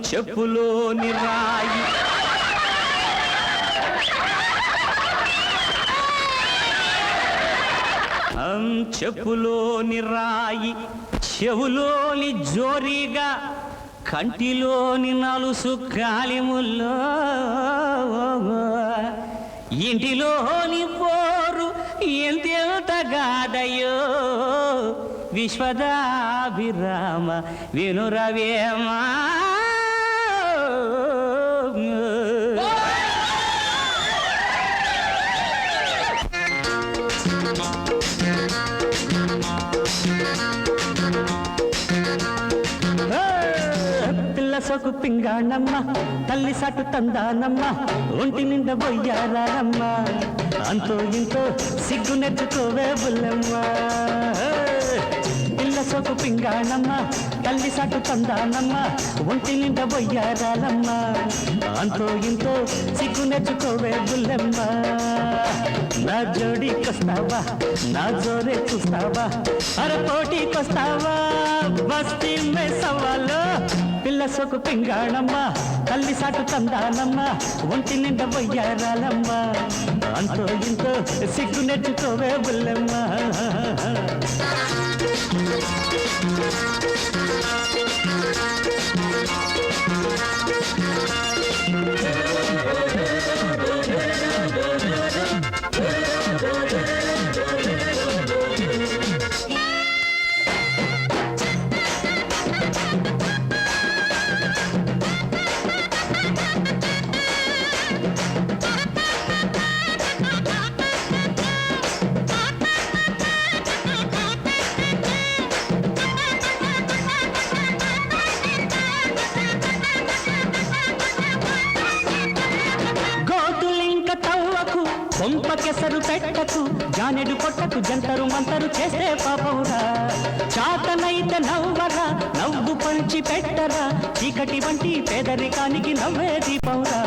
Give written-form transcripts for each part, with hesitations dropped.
చెప్పులోని రాయి చెప్పులోని రాయి చెవులోని జోరీగా కంటిలోని నలుసు కాలిముల్లో ఇంటిలోని పోరు ఎంతెంతగాదయ్యో విశ్వదాభిరామ వినురవేమా సొకు పింగాణమ్మ తల్లి సాటు తందానమ్మ ఒంటి నిండా బొయ్యారమ్మ అంతో ఇంతో సిగ్గు నెచ్చుకోవే బుల్లమ్మ పిల్ల సొకు పింగాణమ్మ తల్లి సాటు తందానమ్మ ఒంటి నిండా బొయ్యారమ్మ అంతో ఇంతో సిగ్గు నెచ్చుకోవే బుల్లమ్మ నా జోడీకొస్తావా నా జోరే చూస్తావా అరే పోటీకొస్తావా బస్తీ మే సవాలో పిల్ల సొకు పింగాణమ్మ తల్లి సాటు తందానమ్మ ఒంటి నిండా బొయ్యారాలమ్మ అంతో ఇంతో సిగ్గు నెట్టుకోవే బుల్లమ్మ కొంపకెసరు పెట్టకు జానెడు కొట్టకు జంతరు మంతరు చేస్తే పాపవురా చాతనైతే నవ్వరా నవ్వు పంచి పెట్టరా చీకటి వంటి పేదరికానికి నవ్వే దీపవురా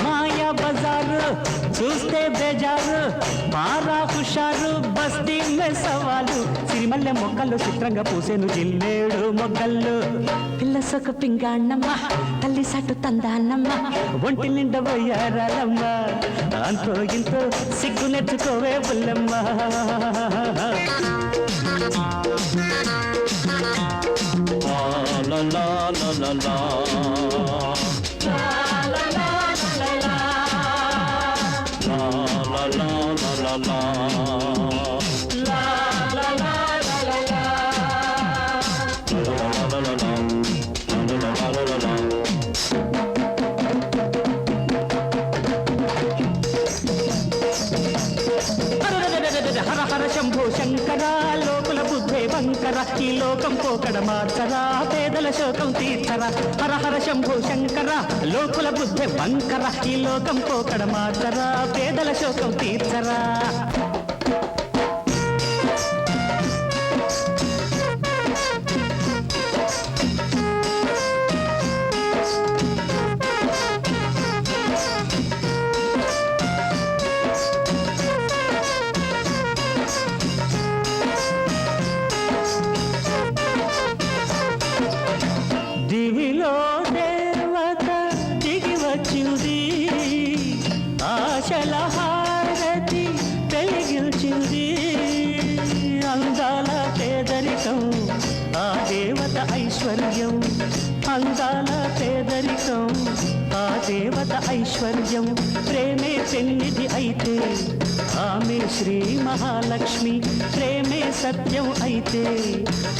మాయా బజారు చూస్తే బేజారు మారా హుషారు బస్తీ మే సవాలు సిరిమల్లె మొక్కల్లో చిత్రంగా పూసేను జిల్లేడు మొగ్గల్లో పిల్ల సొక పింగాణమ్మ తల్లి సాటు తందానమ్మ ఒంటి నిండా బొయ్యారాలమ్మ అంతో ఇంతో సిగ్గు నెచ్చుకోవే బుల్లమ్మ శంభో శంకర లోకుల బుద్ధే వంకర ఈ లోకం పోకడ మార్చరా పేదల శోకం తీర్చరా హర హర శంభో శంకర లోకుల బుద్ధే వంకర ఈ లోకం పోకడ మార్చరా పేదల శోకం తీర్చరా దివిలో దేవత దిగి వచ్చింది ఆశల హారతి వెలిగించింది అందాల పేదరికం ఆ దేవత ఐశ్వర్యం అందాల పేదరికం ఆ దేవత ఐశ్వర్యం ప్రేమే పెన్నిధి అయితే ఆమె శ్రీ మహాలక్ష్మి ప్రేమే సత్యం అయితే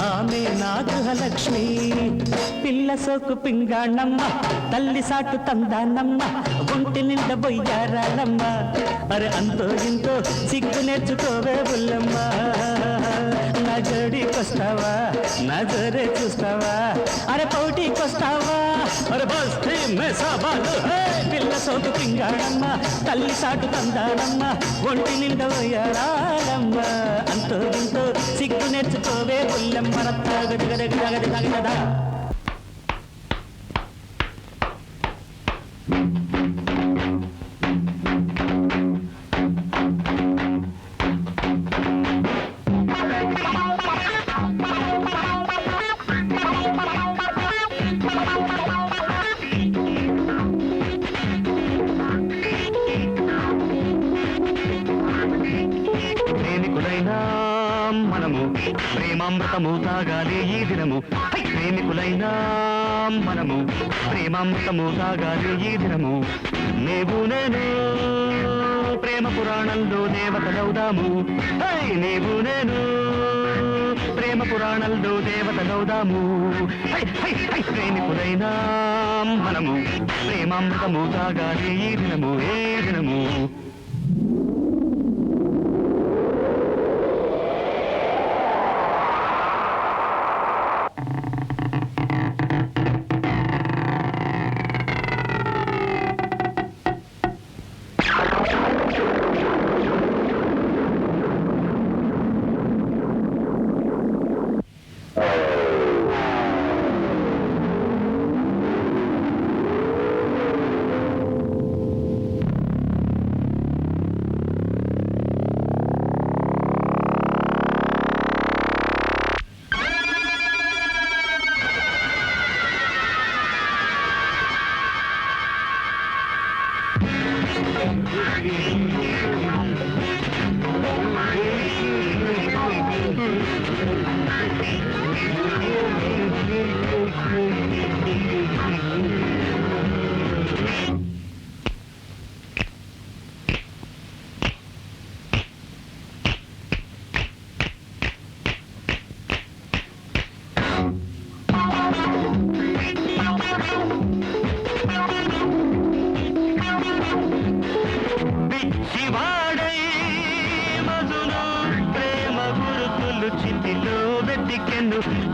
ఆమె నా గృహలక్ష్మి పిల్ల సోకు పింగాణమ్మ తల్లి సాటు తందానమ్మ ఒంటి నిండా బొయ్యారాలమ్మ అరే అంతో ఇంతో సిగ్గు నేర్చుకోవే బుల్లమ్మ నా జోడీకొస్తావా నా జోరే చూస్తావా అరే పోటీకొస్తావా అరే బస్తీ మే సవాలు పిల్ల సోకు పింగాణమ్మ తల్లి సాటు తందానమ్మ ఒంటి నిండా బొయ్యారాలమ్మ అంతో ఇంతో సిగ్గు నేర్చుకోవే బుల్లమ్మ రత్తా గది గది గది గది గదా ప్రేమామృతము తాగాలి ఈ దినము ప్రేమికులైనా మనము ప్రేమామృతము తాగాలి ఈ దినము నీవు నేను ప్రేమ పురాణంలో దేవతలవుదాము నీవు నేను ప్రేమ పురాణంలో దేవతలవుదాము ప్రేమికులైనా మనము ప్రేమామృతము తాగాలి ఈ దినము ఏ దినము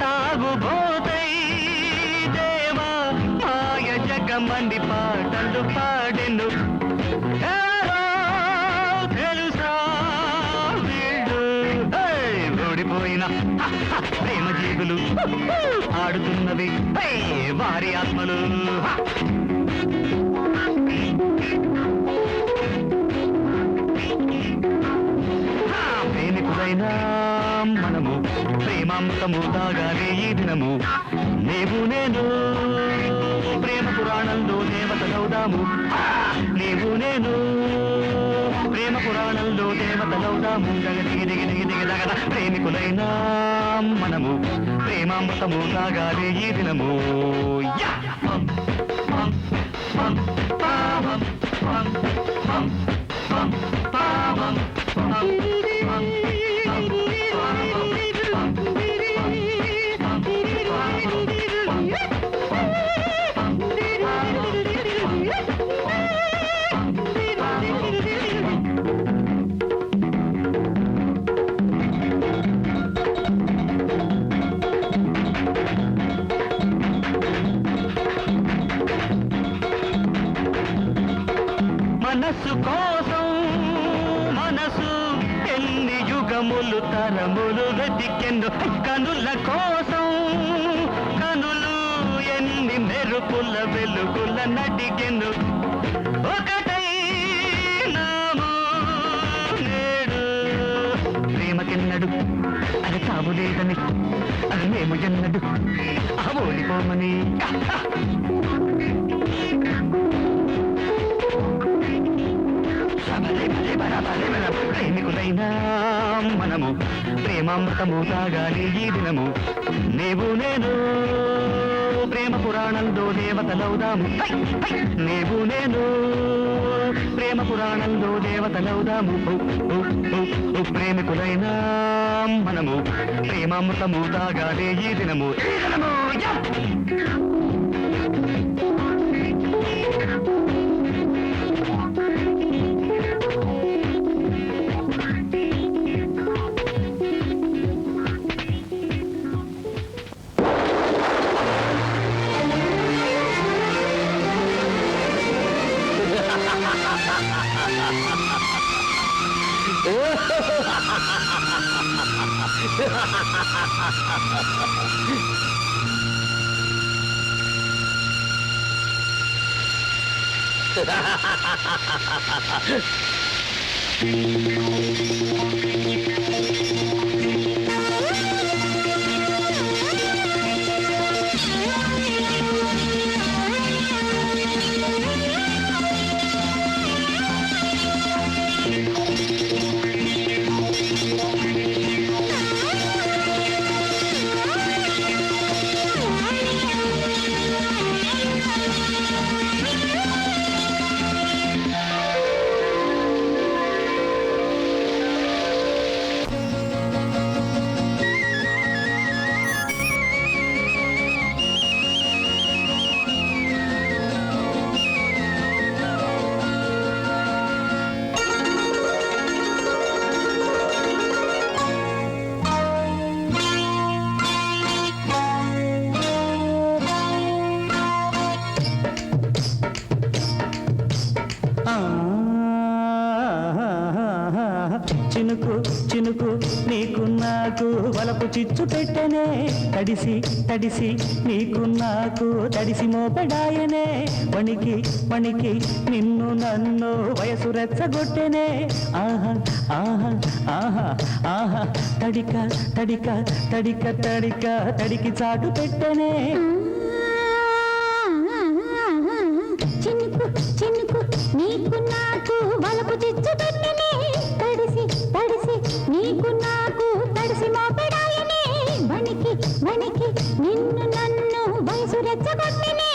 తాగుబోతై దేవా మాయ జగమంది పాటలు పాడెను తెలుసా వీళ్ళు ఓడిపోయిన ప్రేమ జీవులు ఆడుతున్నవి వారి ఆత్మలు ప్రేమికులైనా మనము ప్రేమామృతము తాగాలి ఈ దినము నీవు నేను ప్రేమ పురాణంలో దేవతలవుదాము నీవు నేను ప్రేమ పురాణంలో దేవతలవుదాము దగదగ ప్రేమికులైనా మనము ప్రేమామృతము తాగాలి ఈ దినము మనసు కోసం మనసు ఎన్ని యుగములు తరములు వెతికెను కనుల కోసం కనులు ఎన్ని మెరుపుల వెలుగుల నటికెను ఒకటై నాము నేడు ప్రేమకెన్నడు అది తావులేదని అది మేము ఎన్నడు ఓడిపోమని ప్రేమికులైనా మనము ప్రేమామృతము తాగాలి ఈ దినము నీవు నేను ప్రేమ పురాణంలో దేవతలవుదాము నీవు నేను ప్రేమ పురాణంలో దేవతలవుదాము ప్రేమికులైనా మనము ప్రేమామృతము తాగాలి ఈ దినము నాకు వలపు చిచ్చు పెట్టనే తడిసి తడిసి నీకు నాకు తడిసి మోపెడాయనే వణికి వణికి నిన్ను నన్ను వయసు రెచ్చగొట్టెనే ఆహా ఆహా ఆహా ఆహా తడిక తడిక తడిక తడిక తడికి చాటు పెట్టనే చినుకు చినుకు నీకు నాకు వలపు చిచ్చు పెట్టనే తడిసి తడిసి నీకు నాకు తడిసి మోపెడాయనే వణికి వణికి నిన్ను నన్ను వయసు రెచ్చగొట్టనే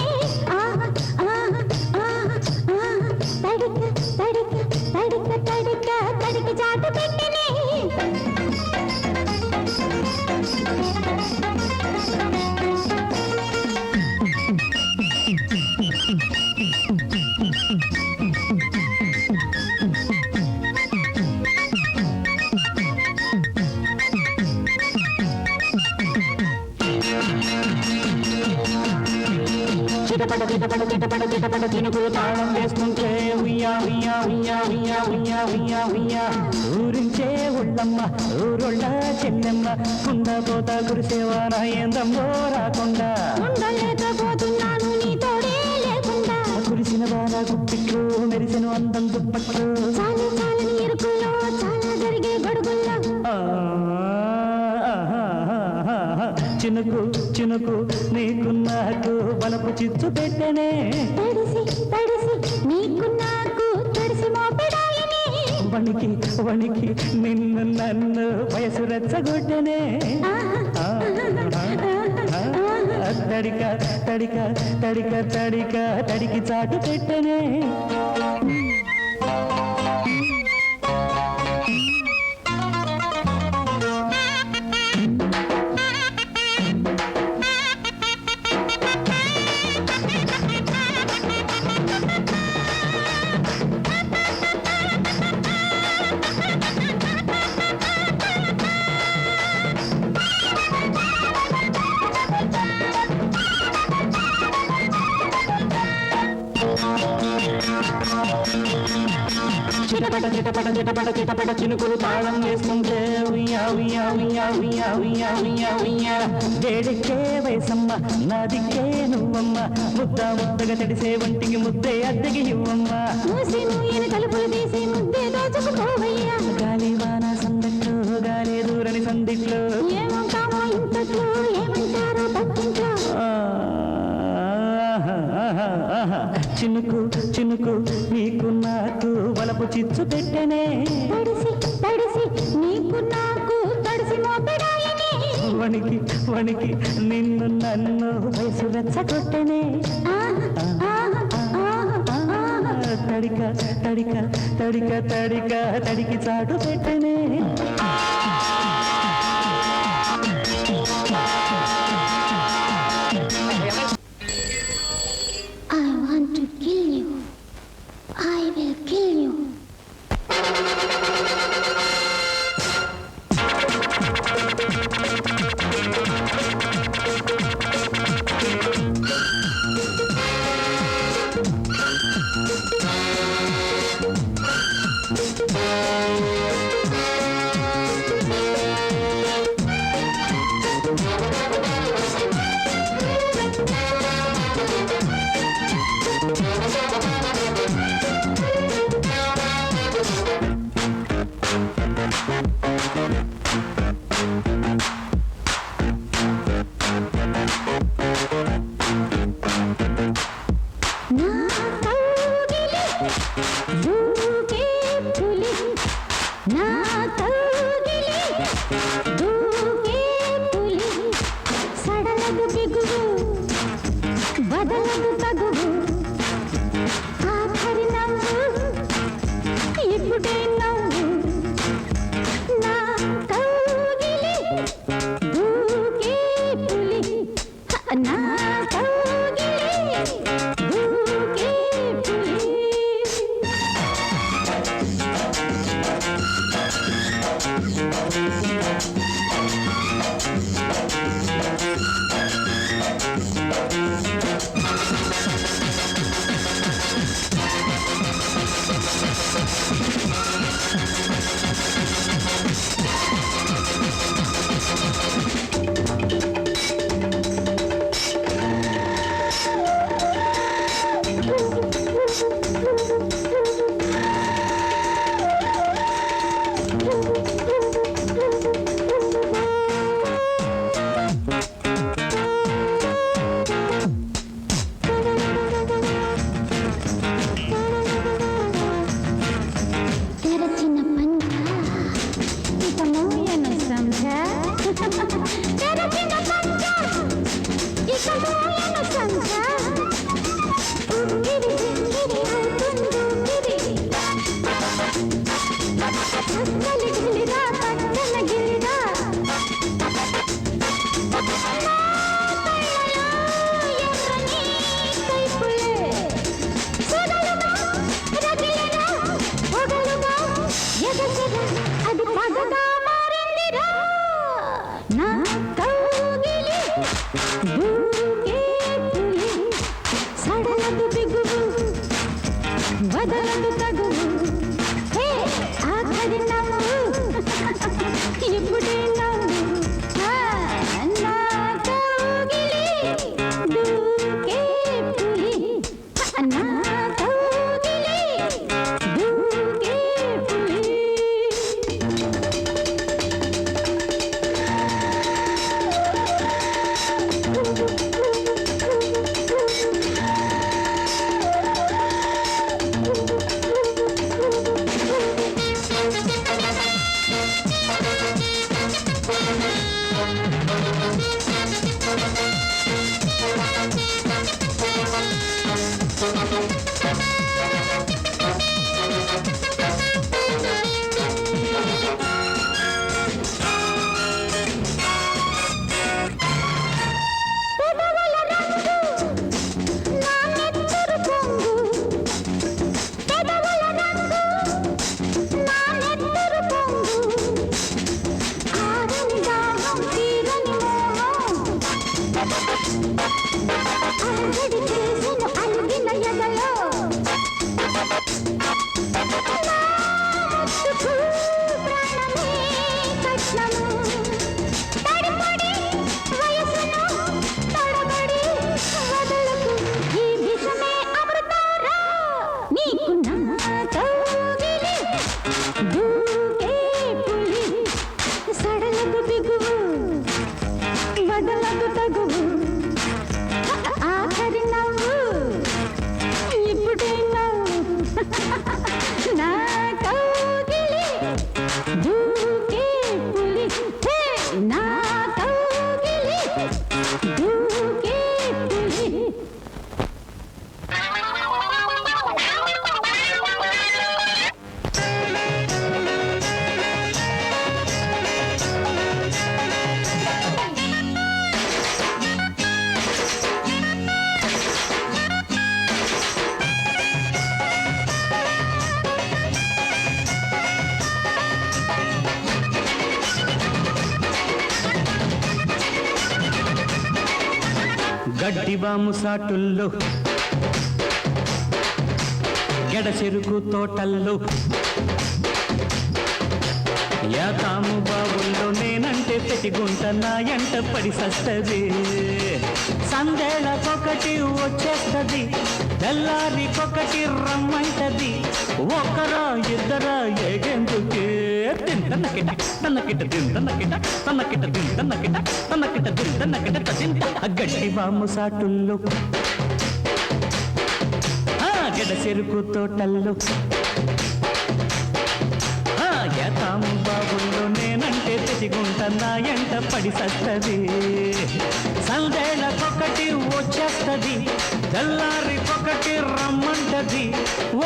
ఆహా ఆహా ఆహా ఆహా తడిక తడిక తడిక తడిక తడికి చాటు పెట్టనే చిటపట చిటపట చిటపట చిటపట చినుకులు తాళం వేస్తుంటే ఉయ్యా ఉయ్యా ఉయ్యా ఉయ్యా ఉయ్యా ఉయ్యా ఉయ్యా ఊరించే ఉళ్ళమ్మ ఊరొళ్ళ చెల్లెమ్మ కుండ పోత కురిసేవాన ఏందమ్మో రాకుండా ఉండలేకపోతున్నాను నీతోడే లేకుండా కురిసిన వాన గుప్పిట్లు మెరిసిన అందం దుప్పట్లు చాలు చాలని ఇరుకుల్లో చాలా జరిగే గడుగుల్లో చినుకు చినుకు నీకు నాకు బలపు చిచ్చు పెట్టనే తడిసి తడిసి నీకు నాకు తడిసి మోపెడాయనే వణికి వణికి నిన్ను నన్ను వయసు రెచ్చగొట్టనే తడిక తడిక తడిక తడిక తడికి చాటు పెట్టనే చిటపట చిటపట చిటపట చిటపట చినుకులు తాళం వేస్తుంటే ఉయ్యా ఉయ్యా ఉయ్యా ఉయ్యా ఉయ్యా ఉయ్యా ఉయ్యా వేడికే వయసమ్మ నాదికే నువ్వమ్మ ముద్ద ముద్దగా తడిసే వంటికి ముద్దే అద్దెకి ఇవ్వమ్మ మూసి మూయని తలుపులు తీసి ముద్దే దోచుకుపోవయ్యా గాలి వాన సందట్లో గాలి దూరని సందిట్లో ఏమంటామో ఇంతట్లో ఏమంటారో పక్కింట్లో చినుకు చినుకు నీకు నాకు వలపు చిచ్చు పెట్టనే తడిసి తడిసి నీకు నాకు తడిసి మోపెడాయనే వణికి వణికి నిన్ను నన్ను వయసు రెచ్చగొట్టనే తడిక తడిక తడిక తడిక తడికి చాటు పెట్టనే I want to kill you. I will kill you. అలజడి చేసెను అలిగిన ఎదలో నా ముద్దుకు ప్రాణమే కట్నము తడిపడి వయసును తడబడి వదలకు ఈ విషమే అమృతారా నీకు నా కౌగిలి దూకే పులి సడలకు బిగువు వదలకు తగువు ఆఖరి నవ్వు ఇప్పుడే నవ్వు నా కౌగిలి దూకే పులి హే నా కౌగిలి దూకే పులి గడ్డివాము సాటుల్లో గెడచెరుకు తోటల్లో యాతాము బావుల్లో నేనంటే పెతిగుంట నా ఎంట పడి సస్తది సందేళ్ళకొకటి వచ్చేస్తది తెల్లారికొకటి రమ్మంటది ఒకరా ఇద్దరా ఏగెందుకే తింటన్నకిట తన్నకిట తింటన్నకిట తన్నకిట తింటన్నకిట తన్నకిట తింటన్నకిట తింట గడ్డి వాము సాటుల్లో గెడచెరుకు తోటల్లో యాతాము బాబుల్లో నేనంటే తెసిగుంట నా ఎంట పడి సస్తది సందేళ్ళకొకటి వచ్చేస్తది తెల్లారికొకటి రమ్మంటది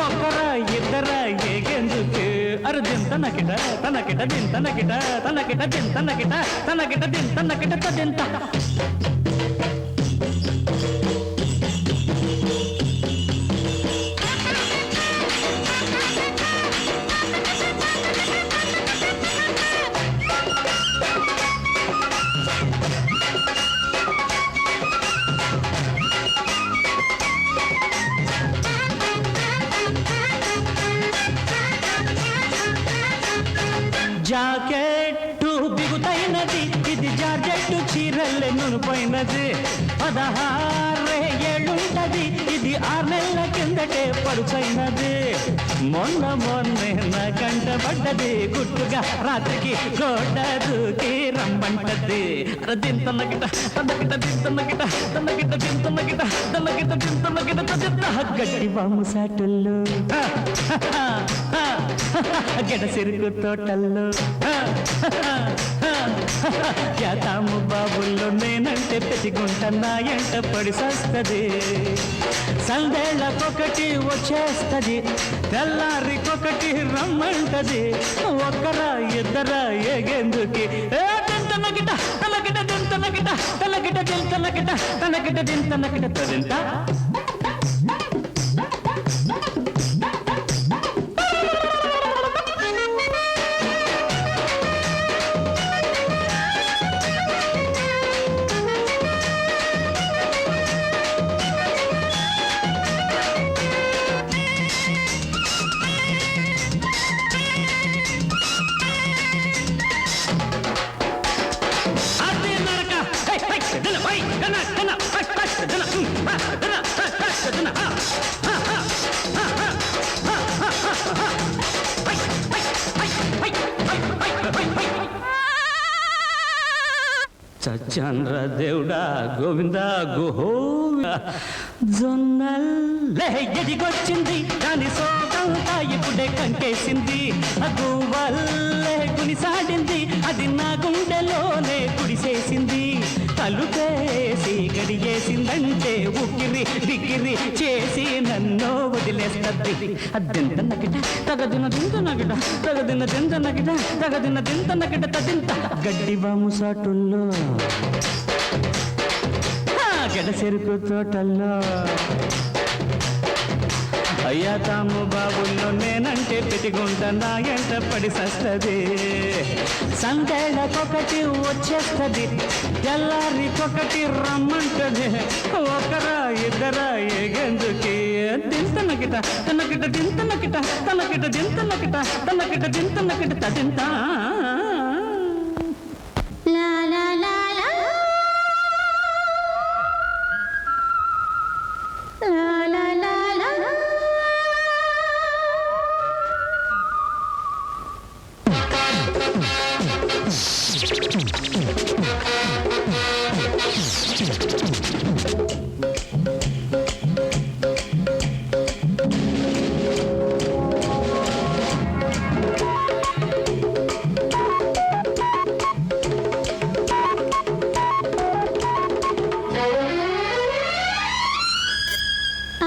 ఒకరా ఇద్దరా ఏగెందుకే అరు దింతనకిట తనకిట దింతనకిట తనకిట దింతనకిట తనకిట దింతనకిట తదింత జాకెట్టు బిగుతైనది ఇది జార్జెట్టు చీరల్లె నునుపోయినది 16 ఏళ్ళుంటది ఇది 6 నెలల కిందటే పరుచైనది మొన్నే నా కంట పడ్డది గుట్టుగా రాత్రికి గోడ దూకి రమ్మంటది దింతన్నగిట తన్నగిట దింతన్నగిట తన్నగిట దింతన్నగిట తన్నగిట దింతన్నగిట తదింత గడ్డి వాము సాటుల్లో గెడచెరుకు తోటల్లో యాతాము బాబుల్లో నేనంటే పెతిగుంట నా ఎంట పడి సస్తది సందేళ్ళకొకటి వచ్చేస్తది తెల్లారికొకటి రమ్మంటది ఒకరా ఇద్దరా ఏగెందుకి తింతనగిట తనగిట దింతనగిట తనగిట దింతనగిట తనగిట దింతనగిట తదింత చంద్ర దేవుడా గోవింద గోహోవింద జొన్నల్లే ఎదిగొచ్చింది దాని సోకంతా ఇప్పుడే కంకేసింది అగువల్లే గునిసాడింది అది నా గుండెలోనే గుడిసేసింది తలుపేసి గడియేసిందంటే ఉక్కిరి బిక్కిరి చేసి నన్ను వదిలేస్తది అద్దెంతన్నకిట తగదిన దింతనకిట తగదిన దింతనకిట తగదిన దింతనకిట తదింత గడ్డి వాము సాటుల్లో గెడచెరుకు తోటల్లో అయ్యా తాము బాబుల్లో నేనంటే పెతిగుంట నా ఎంట పడి సస్తది సందేళ్ళకొకటి వచ్చేస్తది తెల్లారికొకటి రమ్మంటది ఒకరా ఇద్దరా ఎగెందుకి దింతనకిట తనకిట దింతనకిట తనకిట దింతనకిట తనకిట దింతనకిట తదింత La la la la la la la la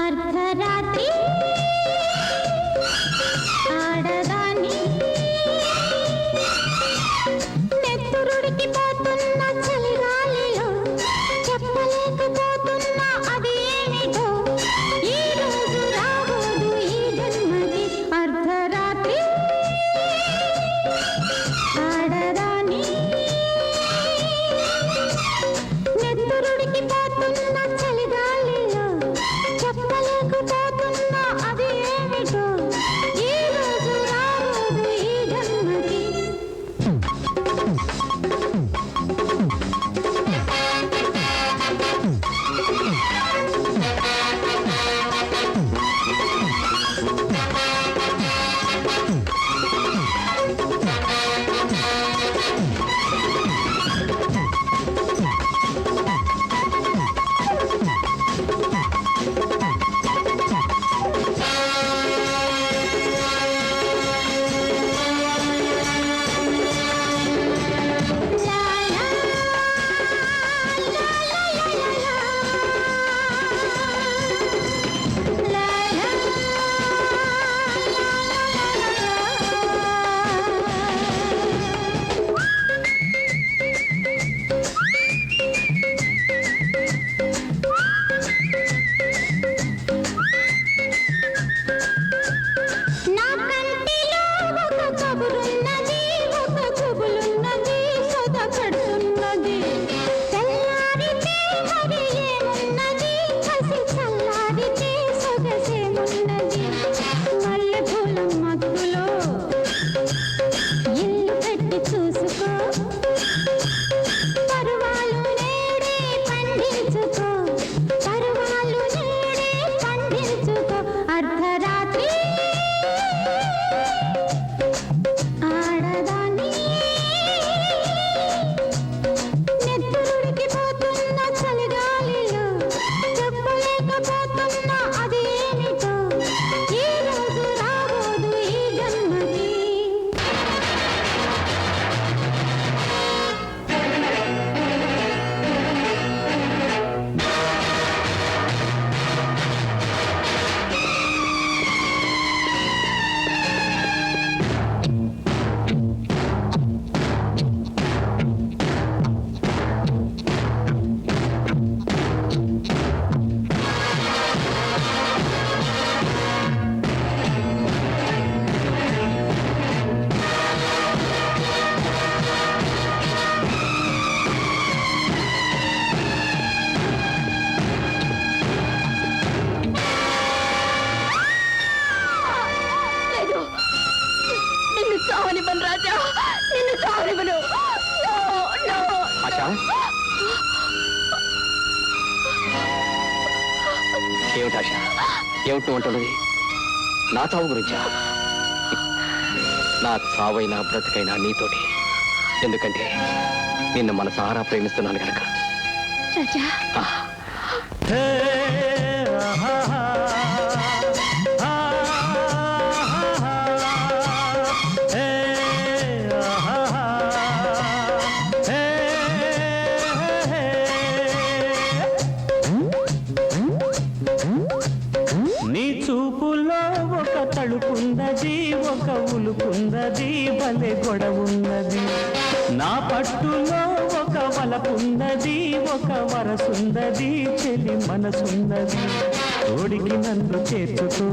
అర్ధరాత్రి ఆడదాని నెత్తురుడికి పోతున్న చలిగాలిలో చెప్పలేకపోతున్నా అది ఏమిటో ఈ రోజు రాబోదు ఈ జన్మకి అర్ధరాత్రి ఆడదాని నెత్తురుడికి పోతున్న చలిగాలిలో చెప్పలేకపోతున్నా అది ఏమిటో ఈ రోజు రాబోదు ఈ జన్మకి నా కంటిలో ఒక కబురున్నది ఒక కబులున్నది సొద కడుతున్నది తెల్లారితే మరి ఏమున్నది కసి చల్లారితే సొగసేమున్నది మల్లెపూల మత్తులో ఇల్లు కట్టి చూసుకో పరువాలు నేడే పండించుకో పరువాలు నేడే పండించుకో అర్ధరాత్రి ఆడదాని నెత్తురుడికి పోతున్న చలిగాలిలో చెప్పలేకపోతున్నా అది ఏమిటో ఈ రోజు రాబోదు ఈ జన్మకి లేదు నిన్ను చావనివ్వను రాజా నిన్ను చావనివ్వను ఆశా ఏమిటి ఆశ ఏమిటి నువ్వు అంటున్నది నా చావు గురించా నా చావైనా బ్రతికైనా నీతోటి ఎందుకంటే నిన్ను మనసారా ప్రేమిస్తున్నాను కనుక రాజా హే ఆహా నీ చూపులో ఒక తడుపున్నది ఒక ఉలుపున్నది భలే గొడవున్నది నా పట్టులో ఒక వలపున్నది ఒక వరసున్నది చెలి మనసున్నది ఒడికి నన్ను చేర్చుకో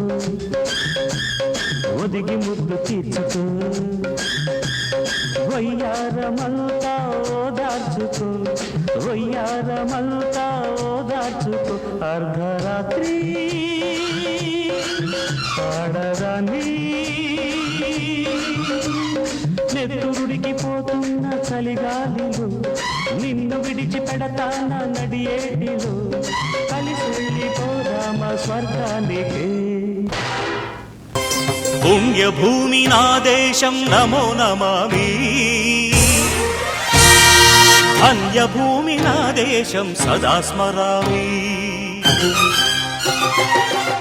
ఒదిగి ముద్దు తీర్చుకో వయ్యారమంతా ఓదార్చుకో వయ్యారమంతా ఓదార్చుకో అర్ధరాత్రి ఆడదాన్ని నెత్తురుడికి పోతున్న చలిగాలిలో నిన్ను విడిచి పెడతాన నడియేటిలో కలిసి వెళ్ళిపోదామ స్వర్గానికి పుణ్యభూమి నా దేశం నమో నమామి ధన్యభూమి నా దేశం సదా స్మరామి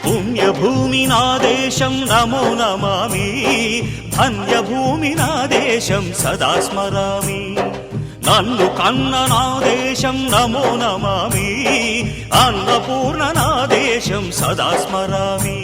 పుణ్యభూమి నా దేశం నమో నమామి ధన్యభూమి నా దేశం సదా స్మరామి నన్ను కన్న నా దేశం నమో నమామి అన్నపూర్ణ నా దేశం సదా స్మరామి